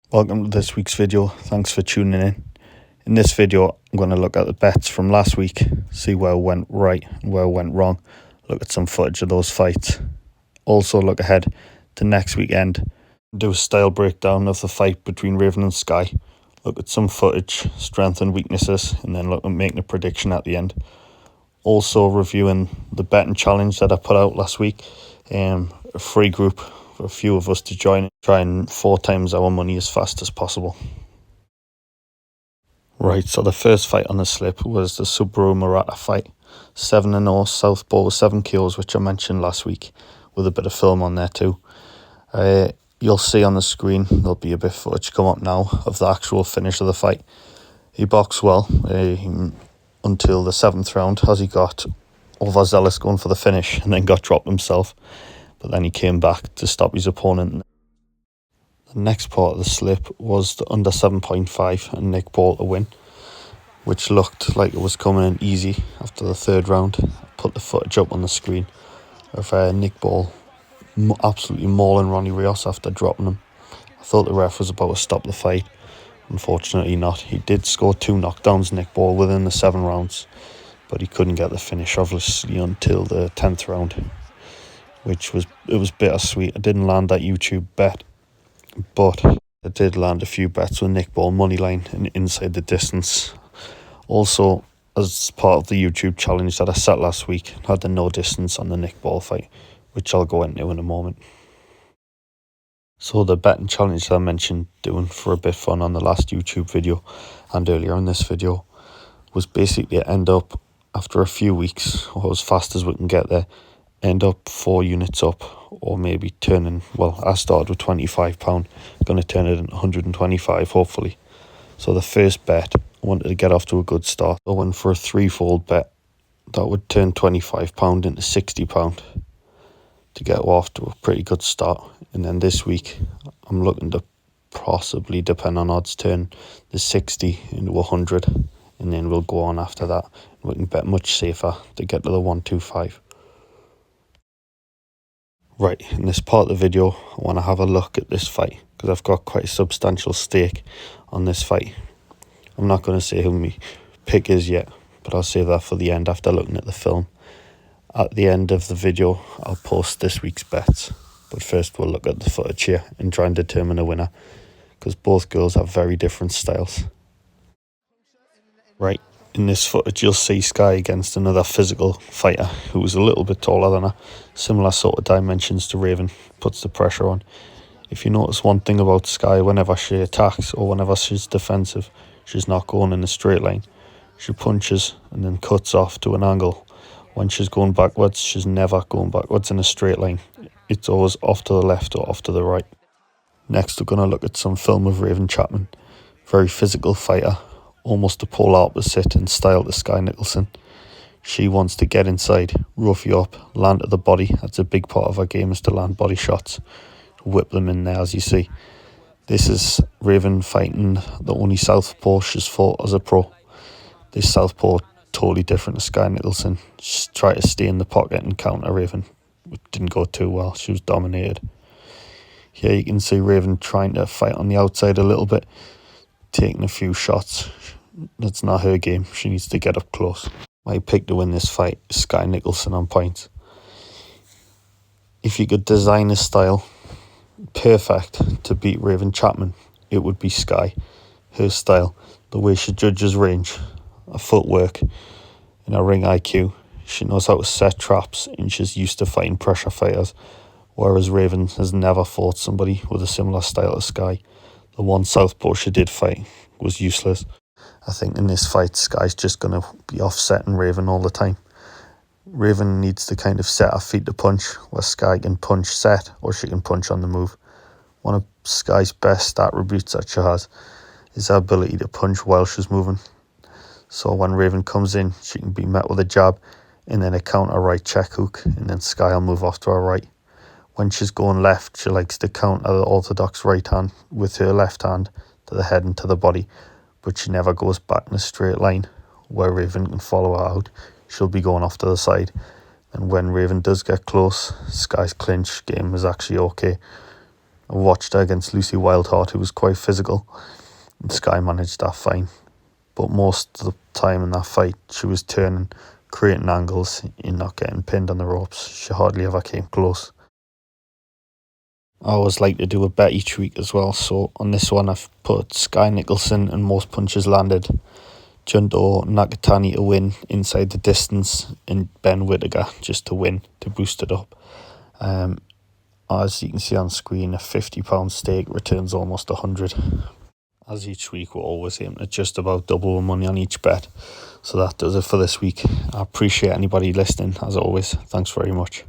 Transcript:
Welcome to this week's video. Thanks for tuning in. In this video, I'm going to look at the bets from last week, see where it went right and where it went wrong, look at some footage of those fights. Also look ahead to next weekend, do a style breakdown of the fight between Raven and Skye, look at some footage, strengths and weaknesses, and then look at making a prediction at the end. Also reviewing the betting challenge that I put out last week, a free group for a few of us to join, try and 4 times our money as fast as possible. Right, so the first fight on the slip was the Subaru Murata fight. 7-0 southpaw with 7 KOs, which I mentioned last week, with a bit of film on there too. You'll see on the screen, there'll be a bit of footage come up now of the actual finish of the fight. He boxed well until the 7th round, as he got overzealous going for the finish and then got dropped himself. But then he came back to stop his opponent. The next part of the slip was the under 7.5 and Nick Ball to win, which looked like it was coming in easy after the 3rd round. I put the footage up on the screen of Nick Ball absolutely mauling Ronnie Rios after dropping him. I thought the ref was about to stop the fight. Unfortunately not. He did score 2 knockdowns, Nick Ball, within the 7 rounds, but he couldn't get the finish obviously until the 10th round, which was bittersweet. I didn't land that YouTube bet, but I did land a few bets with Nick Ball moneyline and inside the distance. Also, as part of the YouTube challenge that I set last week, I had the no distance on the Nick Ball fight, which I'll go into in a moment. So the betting challenge that I mentioned doing for a bit fun on the last YouTube video and earlier in this video was basically to end up, after a few weeks, or as fast as we can get there, end up 4 units up, or maybe turning, well, I started with £25, going to turn it into 125 hopefully. So the first bet, I wanted to get off to a good start. I went for a 3-fold bet that would turn £25 into £60 to get off to a pretty good start. And then this week, I'm looking to possibly, depend on odds, turn the 60 into 100, and then we'll go on after that. We can bet much safer to get to the 125. Right, in this part of the video, I want to have a look at this fight, because I've got quite a substantial stake on this fight. I'm not going to say who my pick is yet, but I'll save that for the end after looking at the film. At the end of the video, I'll post this week's bets. But first, we'll look at the footage here and try and determine a winner, because both girls have very different styles. Right, in this footage, you'll see Skye against another physical fighter who was a little bit taller than her. Similar sort of dimensions to Raven, puts the pressure on. If you notice one thing about Skye, whenever she attacks or whenever she's defensive, she's not going in a straight line. She punches and then cuts off to an angle. When she's going backwards, she's never going backwards in a straight line. It's always off to the left or off to the right. Next, we're going to look at some film of Raven Chapman. Very physical fighter, almost a polar opposite in style to Skye Nicolson. She wants to get inside, rough you up, land at the body. That's a big part of her game, is to land body shots. Whip them in there, as you see. This is Raven fighting the only southpaw she's fought as a pro. This southpaw totally different to Skye Nicolson. She tried to stay in the pocket and counter Raven. It didn't go too well. She was dominated. Here you can see Raven trying to fight on the outside a little bit, taking a few shots. That's not her game. She needs to get up close. My pick to win this fight is Skye Nicolson on points. If you could design a style perfect to beat Raven Chapman, it would be Skye. Her style, the way she judges range, her footwork, and her ring IQ. She knows how to set traps and she's used to fighting pressure fighters, whereas Raven has never fought somebody with a similar style to Skye. The one southpaw she did fight was useless. I think in this fight, Skye's just going to be offsetting Raven all the time. Raven needs to kind of set her feet to punch, where Skye can punch set or she can punch on the move. One of Skye's best attributes that she has is her ability to punch while she's moving. So when Raven comes in, she can be met with a jab and then a counter right check hook, and then Skye will move off to her right. When she's going left, she likes to counter the orthodox right hand with her left hand to the head and to the body, but she never goes back in a straight line where Raven can follow her out. She'll be going off to the side. And when Raven does get close, Skye's clinch game is actually okay. I watched her against Lucy Wildheart, who was quite physical, and Skye managed that fine. But most of the time in that fight, she was turning, creating angles, and not getting pinned on the ropes. She hardly ever came close. I always like to do a bet each week as well, so on this one I've put Skye Nicolson and most punches landed, Junto Nakatani to win inside the distance, and Ben Whittaker just to win, to boost it up. As you can see on screen, a £50 stake returns almost 100. As each week, we're always aiming at just about double the money on each bet. So that does it for this week. I appreciate anybody listening, as always. Thanks very much.